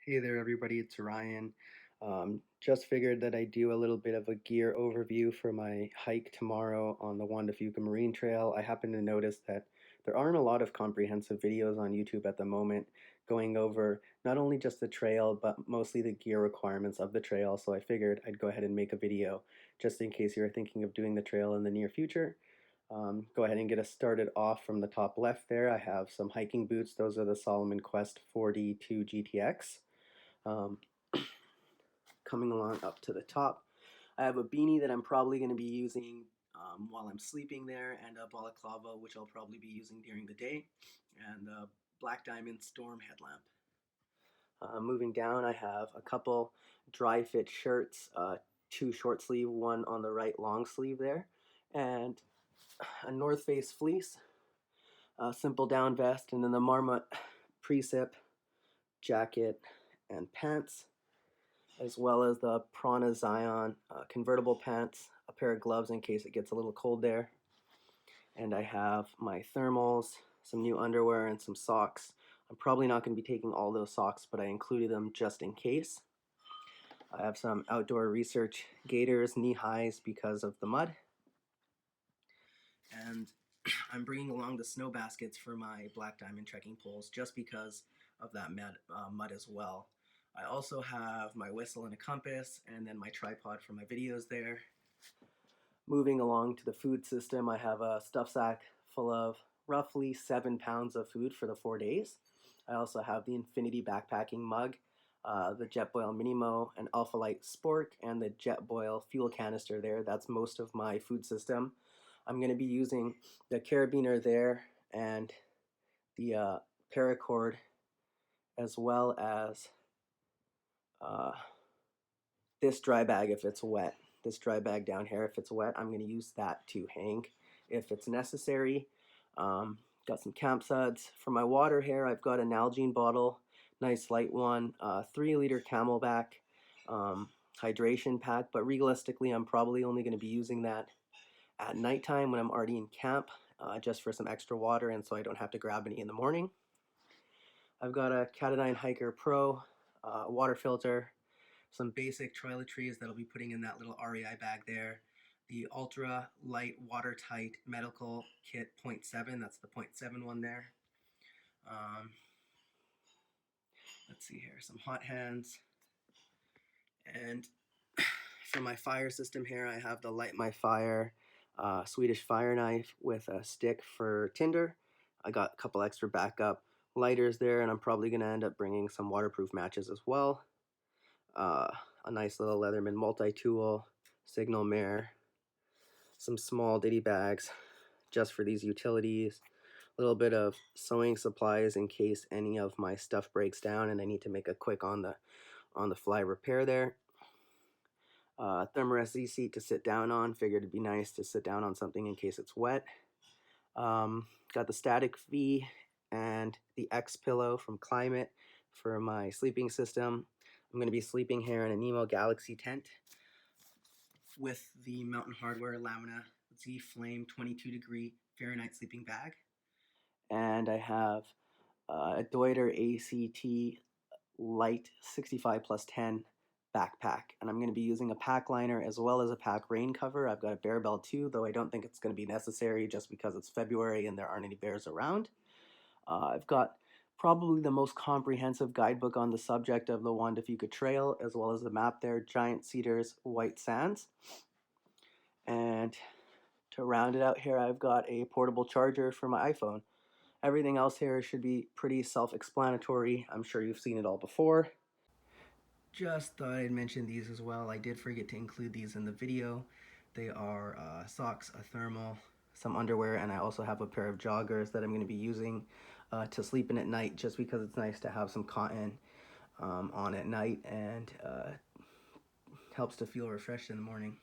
Hey there, everybody. It's Ryan. Just figured that I'd do a little bit of a gear overview for my hike tomorrow on the Juan de Fuca Marine Trail. I happen to notice that there aren't a lot of comprehensive videos on YouTube at the moment going over not only just the trail, but mostly the gear requirements of the trail. So I figured I'd go ahead and make a video just in case you're thinking of doing the trail in the near future. Go ahead and get us started off from the top left there. I have some hiking boots. Those are the Salomon Quest 42 GTX. Um, Coming along up to the top, I have a beanie that I'm probably going to be using while I'm sleeping there, and a balaclava, which I'll probably be using during the day, and a Black Diamond Storm headlamp. Moving down, I have a couple dry fit shirts, two short sleeve, one on the right long sleeve there, and a North Face fleece, a simple down vest, and then the Marmot precip jacket and pants, as well as the Prana Zion convertible pants, a pair of gloves in case it gets a little cold there. And I have my thermals, some new underwear, and some socks. I'm probably not going to be taking all those socks, but I included them just in case. I have some outdoor research gaiters, knee highs because of the mud. And I'm bringing along the snow baskets for my Black Diamond trekking poles just because of that mud as well. I also have my whistle and a compass, and then my tripod for my videos there. Moving along to the food system, I have a stuff sack full of roughly 7 pounds of food for the 4 days. I also have the Infinity backpacking mug, the Jetboil Minimo, an Alpha Light Spork, and the Jetboil fuel canister there. That's most of my food system. I'm going to be using the carabiner there and the paracord, as well as this dry bag if it's wet. This dry bag down here, if it's wet, I'm going to use that to hang if it's necessary. Got some camp suds. For my water here, I've got an Nalgene bottle, nice light one, 3-liter Camelback hydration pack, but realistically, I'm probably only going to be using that at nighttime when I'm already in camp, just for some extra water and so I don't have to grab any in the morning. I've got a Katadyn Hiker Pro water filter, some basic toiletries that I'll be putting in that little REI bag there. The ultra light watertight medical kit 0.7, that's the 0.7 one there. Let's see here, some hot hands. And for my fire system here, I have the Light My Fire Swedish fire knife with a stick for tinder. I got a couple extra backup lighters there, and I'm probably going to end up bringing some waterproof matches as well. A nice little Leatherman multi-tool, signal mirror, some small ditty bags just for these utilities, a little bit of sewing supplies in case any of my stuff breaks down and I need to make a quick on the fly repair there. Thermarest Z seat to sit down on. Figured it'd be nice to sit down on something in case it's wet. Got the Static V and the X pillow from Climate for my sleeping system. I'm going to be sleeping here in a Nemo Galaxy tent with the Mountain Hardwear Lamina Z Flame 22 degree Fahrenheit sleeping bag. And I have a Deuter ACT Light 65 plus 10 backpack, and I'm going to be using a pack liner as well as a pack rain cover. I've got a bear bell too, though I don't think it's going to be necessary just because it's February and there aren't any bears around. I've got probably the most comprehensive guidebook on the subject of the Juan de Fuca Trail, as well as the map there, Giant Cedars, White Sands. And to round it out here, I've got a portable charger for my iPhone. Everything else here should be pretty self-explanatory. I'm sure you've seen it all before. Just thought I'd mention these as well. I did forget to include these in the video. They are socks, a thermal, some underwear, and I also have a pair of joggers that I'm going to be using to sleep in at night, just because it's nice to have some cotton on at night and helps to feel refreshed in the morning.